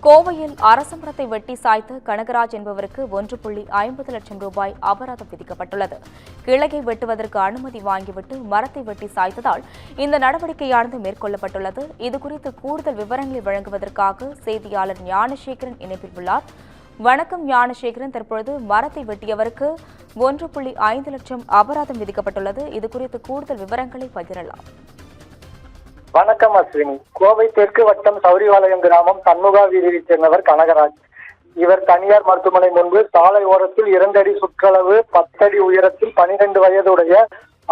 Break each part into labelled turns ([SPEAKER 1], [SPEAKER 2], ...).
[SPEAKER 1] கோவையில் அரச மரத்தை வெட்டி சாய்த்த கனகராஜ் என்பவருக்கு 1.50 லட்சம் ரூபாய் அபராதம் விதிக்கப்பட்டுள்ளது. கிளையை வெட்டுவதற்கு அனுமதி வாங்கிவிட்டு மரத்தை வெட்டி சாய்த்ததால் இந்த நடவடிக்கையானது மேற்கொள்ளப்பட்டுள்ளது. இதுகுறித்து கூடுதல் விவரங்களை வழங்குவதற்காக செய்தியாளர் ஞானசேகரன் இணைப்பில் உள்ளார். வணக்கம் ஞானசேகரன், தற்பொழுது மரத்தை வெட்டியவருக்கு 1.5 லட்சம் அபராதம் விதிக்கப்பட்டுள்ளது. இதுகுறித்து கூடுதல் விவரங்களை பகிரலாம்.
[SPEAKER 2] வணக்கம் அஸ்வினி. கோவை தெற்கு வட்டம் சௌரிவாளையம் கிராமம் சண்முகா வீதியைச் சேர்ந்தவர் கனகராஜ். இவர் தனியார் மருத்துவமனை முன்பு சாலை ஓரத்தில் 2 அடி சுற்றளவு 10 அடி உயரத்தில் 12 வயதுடைய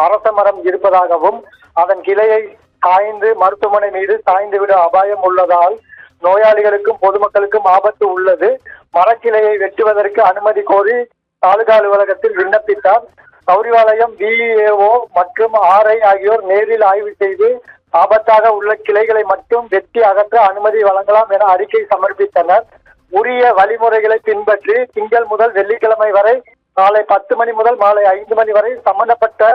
[SPEAKER 2] அரச மரம் இருப்பதாகவும் அதன் கிளையை சாய்ந்து மருத்துவமனை மீது சாய்ந்துவிட அபாயம் உள்ளதால் நோயாளிகளுக்கும் பொதுமக்களுக்கும் ஆபத்து உள்ளது. மரக்கிளையை வெட்டுவதற்கு அனுமதி கோரி தாலுகா அலுவலகத்தில் விண்ணப்பித்தார். சௌரிவாளையம் VEO மற்றும் RI ஆகியோர் நேரில் ஆய்வு செய்து ஆபத்தாக உள்ள கிளைகளை மட்டும் வெட்டி அகற்ற அனுமதி வழங்கலாம் என அறிக்கை சமர்ப்பித்தனர். உரிய வழிமுறைகளை பின்பற்றி திங்கள் முதல் வெள்ளிக்கிழமை வரை காலை 10 மணி முதல் மாலை 5 மணி வரை சம்பந்தப்பட்ட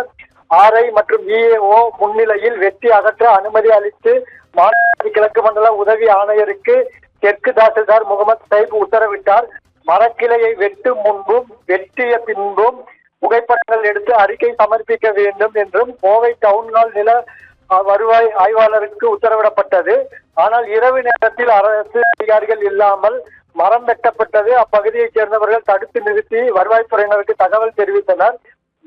[SPEAKER 2] RI மற்றும் VEO முன்னிலையில் வெட்டி அகற்ற அனுமதி அளித்து மாநகராட்சி கிழக்கு மண்டல உதவி ஆணையருக்கு தெற்கு தாசில்தார் முகமது சைப் உத்தரவிட்டார். மரக்கிளையை வெட்டும் முன்பும் வெட்டிய பின்பும் புகைப்படங்கள் எடுத்து அறிக்கை சமர்ப்பிக்க வேண்டும் என்றும் கோவை டவுன்ஹால் நில வருவாய் ஆய்வாளருக்கு உத்தரவிடப்பட்டது. ஆனால் இரவு நேரத்தில் அரசு அதிகாரிகள் இல்லாமல் மரம் வெட்டப்பட்டது. அப்பகுதியைச் சேர்ந்தவர்கள் தடுத்து நிறுத்தி வருவாய்த்துறையினருக்கு தகவல் தெரிவித்தனர்.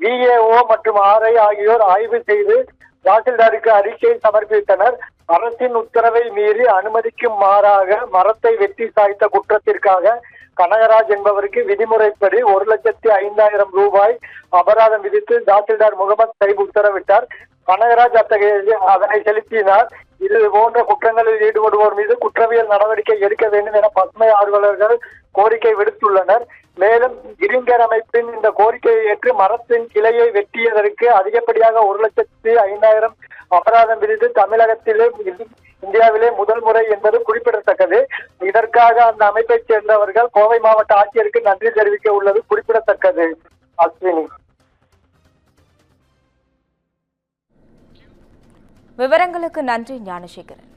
[SPEAKER 2] VEO மற்றும் RI ஆகியோர் ஆய்வு செய்து தாசில்தாருக்கு அறிக்கை சமர்ப்பித்தனர். அரசின் உத்தரவை மீறி அனுமதிக்கு மாறாக மரத்தை வெட்டி சாய்த்த குற்றத்திற்காக கனகராஜ் என்பவருக்கு விதிமுறைப்படி 1,05,000 ரூபாய் அபராதம் விதித்து தாசில்தார் முகமது சைப் உத்தரவிட்டார். கனகராஜ் அதனை செலுத்தினார். இது போன்ற குற்றங்களில் ஈடுபடுவோர் மீது குற்றவியல் நடவடிக்கை எடுக்க வேண்டும் என பசுமை ஆர்வலர்கள் கோரிக்கை விடுத்துள்ளனர். மேலும் கிரீன்கேர் அமைப்பின் இந்த கோரிக்கையை ஏற்று மரத்தின் கிளையை வெட்டியதற்கு அதிகப்படியாக 1,05,000 அபராதம் விதித்து தமிழகத்திலே இந்தியாவிலே முதல் முறை என்பது குறிப்பிடத்தக்கது. இதற்காக அந்த அமைப்பைச் சேர்ந்தவர்கள் கோவை மாவட்ட ஆட்சியருக்கு நன்றி தெரிவிக்க உள்ளது குறிப்பிடத்தக்கது. அஸ்வினி,
[SPEAKER 1] விவரங்களுக்கு நன்றி ஞானசேகரன்.